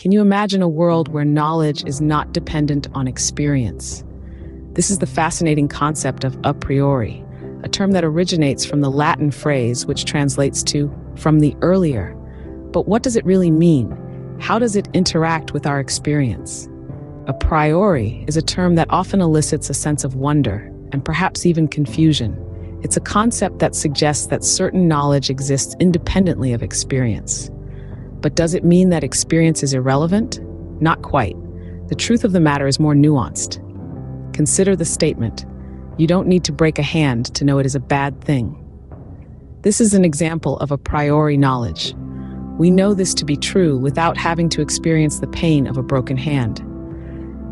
Can you imagine a world where knowledge is not dependent on experience? This is the fascinating concept of a priori, a term that originates from the Latin phrase which translates to "from the earlier." But what does it really mean? How does it interact with our experience? A priori is a term that often elicits a sense of wonder and perhaps even confusion. It's a concept that suggests that certain knowledge exists independently of experience. But does it mean that experience is irrelevant? Not quite. The truth of the matter is more nuanced. Consider the statement, "You don't need to break a hand to know it is a bad thing." This is an example of a priori knowledge. We know this to be true without having to experience the pain of a broken hand.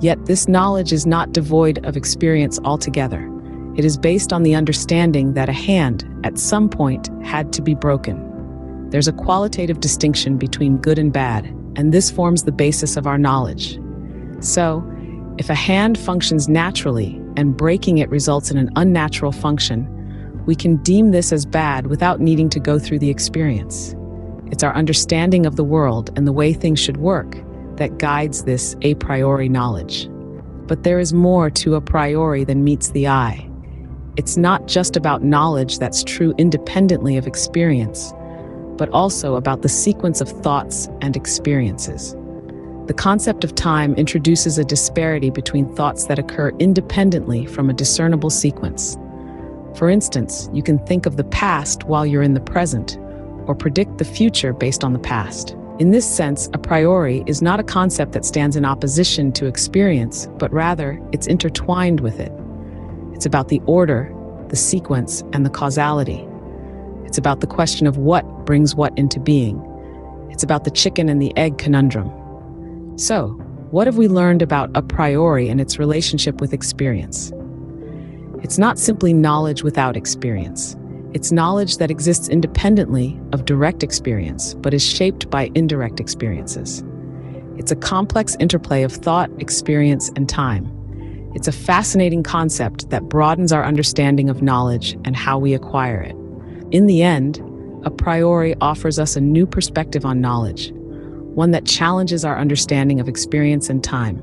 Yet this knowledge is not devoid of experience altogether. It is based on the understanding that a hand, at some point, had to be broken. There's a qualitative distinction between good and bad, and this forms the basis of our knowledge. So, if a hand functions naturally and breaking it results in an unnatural function, we can deem this as bad without needing to go through the experience. It's our understanding of the world and the way things should work that guides this a priori knowledge. But there is more to a priori than meets the eye. It's not just about knowledge that's true independently of experience, but also about the sequence of thoughts and experiences. The concept of time introduces a disparity between thoughts that occur independently from a discernible sequence. For instance, you can think of the past while you're in the present, or predict the future based on the past. In this sense, a priori is not a concept that stands in opposition to experience, but rather, it's intertwined with it. It's about the order, the sequence, and the causality. It's about the question of what brings what into being. It's about the chicken and the egg conundrum. So, what have we learned about a priori and its relationship with experience? It's not simply knowledge without experience. It's knowledge that exists independently of direct experience, but is shaped by indirect experiences. It's a complex interplay of thought, experience, and time. It's a fascinating concept that broadens our understanding of knowledge and how we acquire it. In the end, a priori offers us a new perspective on knowledge, one that challenges our understanding of experience and time.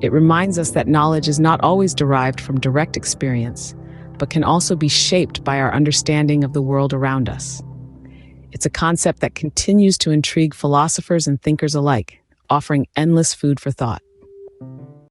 It reminds us that knowledge is not always derived from direct experience, but can also be shaped by our understanding of the world around us. It's a concept that continues to intrigue philosophers and thinkers alike, offering endless food for thought.